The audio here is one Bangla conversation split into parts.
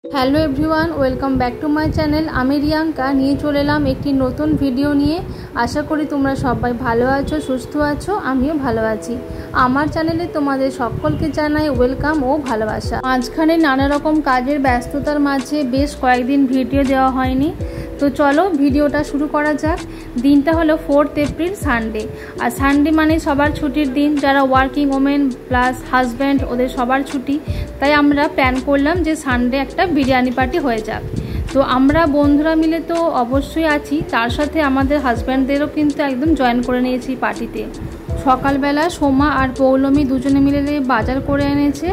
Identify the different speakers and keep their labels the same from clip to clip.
Speaker 1: Hello everyone, welcome back to my channel. আমি রিয়াঙ্কা নিয়ে চলে এলাম একটি নতুন ভিডিও নিয়ে। আশা করি তোমরা সবাই ভালো আছো, সুস্থ আছো, আমিও ভালো আছি। আমার চ্যানেলে তোমাদের সকলকে জানাই ওয়েলকাম ও ভালোবাসা। মাঝখানে নানা রকম কাজের ব্যস্ততার মাঝে বেশ কয়েকদিন ভিডিও দেওয়া হয়নি, তো চলো ভিডিওটা শুরু করা যাক। দিনটা হলো 4 এপ্রিল, সানডে। আর সানডে মানে সবার ছুটির দিন, যারা ওয়ার্কিং ওমেন প্লাস হাজব্যান্ড ওদের সবার ছুটি। তাই আমরা প্ল্যান করলাম যে সানডে একটা বিরিয়ানি পার্টি হয়ে যাক। তো আমরা বন্ধুরা মিলে তো অবশ্যই আছি, তার সাথে আমাদের হাজব্যান্ডদেরও কিন্তু একদম জয়েন করে নিয়েছি পার্টিতে। সকালবেলা সোমা আর পৌলমী দুজনে মিলে বাজার করে এনেছে।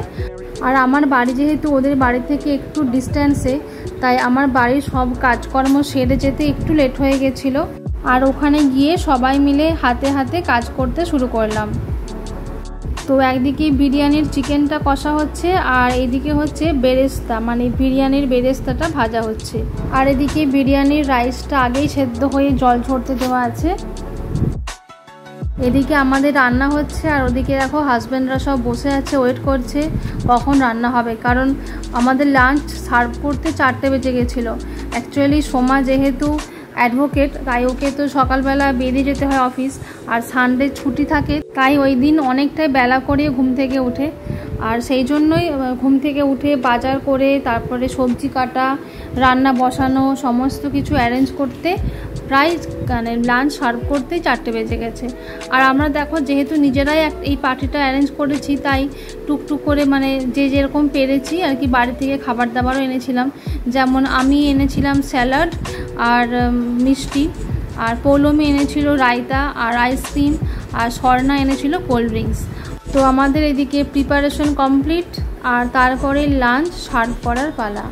Speaker 1: আর আমার বাড়ি যেহেতু ওদের বাড়ি থেকে একটু ডিস্ট্যান্সে, তাই আমার বাড়ির সব কাজকর্ম সেরে যেতে একটু লেট হয়ে গেছিলো। আর ওখানে গিয়ে সবাই মিলে হাতে হাতে কাজ করতে শুরু করলাম। তো একদিকে বিরিয়ানির চিকেনটা কষা হচ্ছে, আর এদিকে হচ্ছে বেরেস্তা, মানে বিরিয়ানির বেরেস্তাটা ভাজা হচ্ছে। আর এদিকে বিরিয়ানির রাইসটা আগেই সেদ্ধ হয়ে জল ঝরতে দেওয়া আছে। এদিকে আমাদের রান্না হচ্ছে, আর ওদিকে দেখো হাজব্যান্ডরা সব বসে আছে, ওয়েট করছে কখন রান্না হবে। কারণ আমাদের লাঞ্চ সার্ভ করতে 4টে বেজে গেছিলো। অ্যাকচুয়ালি সোমা যেহেতু অ্যাডভোকেট, তাই ওকে তো সকালবেলা বেরিয়ে যেতে হয় অফিস, আর সানডে ছুটি থাকে, তাই ওই দিন অনেকটাই বেলা করে ঘুম থেকে ওঠে। আর সেই জন্যই ঘুম থেকে উঠে বাজার করে তারপরে সবজি কাটা, রান্না বসানো, সমস্ত কিছু অ্যারেঞ্জ করতে প্রায় মানে লাঞ্চ সার্ভ করতেই 4টে বেজে গেছে। আর আমরা দেখো যেহেতু নিজেরাই এই পার্টিটা অ্যারেঞ্জ করেছি, তাই টুকটুক করে মানে যে যেরকম পেরেছি আর কি বাড়ি থেকে খাবার দাবারও এনেছিলাম। যেমন আমি এনেছিলাম স্যালাড আর মিষ্টি, আর পৌলমী এনেছিল রায়তা আর আইসক্রিম, আর স্বর্ণা এনেছিল কোল্ড ড্রিঙ্কস। তো আমাদের এদিকে প্রিপারেশন কমপ্লিট, আর তারপরে লাঞ্চ সার্ভ করার পালা।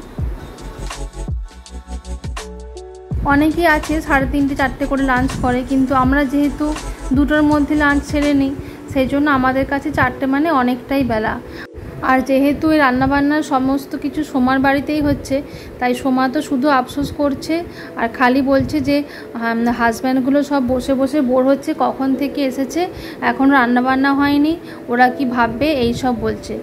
Speaker 1: অনেকেই আছে 3:30 4টে করে লাঞ্চ করে, কিন্তু আমরা যেহেতু 2টোর মধ্যে লাঞ্চ ছেড়ে নিই, সেই জন্য আমাদের কাছে 4টে মানে অনেকটাই বেলা। আর যেহেতু এই রান্নাবান্নার সমস্ত কিছু সোমার বাড়িতেই হচ্ছে, তাই সোমা তো শুধু আফসোস করছে আর খালি বলছে যে হাজব্যান্ডগুলো সব বসে বসে বোর হচ্ছে, কখন থেকে এসেছে এখন রান্নাবান্না হয়নি, ওরা কি ভাববে, এই সব বলছে।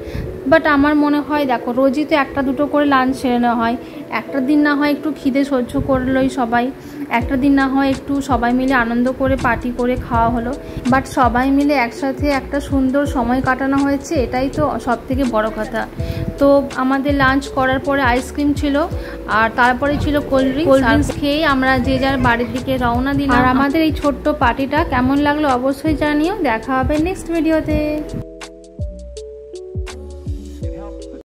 Speaker 1: বাট আমার মনে হয় দেখো রোজই তো 1টা 2টো করে লাঞ্চ সেরে নেওয়া হয়, একটা দিন না হয় একটু খিদে সহ্য করলোই সবাই, একটা দিন না হয় একটু সবাই মিলে আনন্দ করে পার্টি করে খাওয়া হলো। বাট সবাই মিলে একসাথে একটা সুন্দর সময় কাটানো হয়েছে, এটাই তো সবথেকে বড় কথা। তো আমাদের লাঞ্চ করার পরে আইসক্রিম ছিল, আর তারপরে ছিল কোল্ড ড্রিঙ্কস খেয়ে আমরা যে যার বাড়ির দিকে রওনা দিলাম। আর আমাদের এই ছোট্ট পার্টিটা কেমন লাগলো অবশ্যই জানিও। দেখা হবে নেক্সট ভিডিওতে।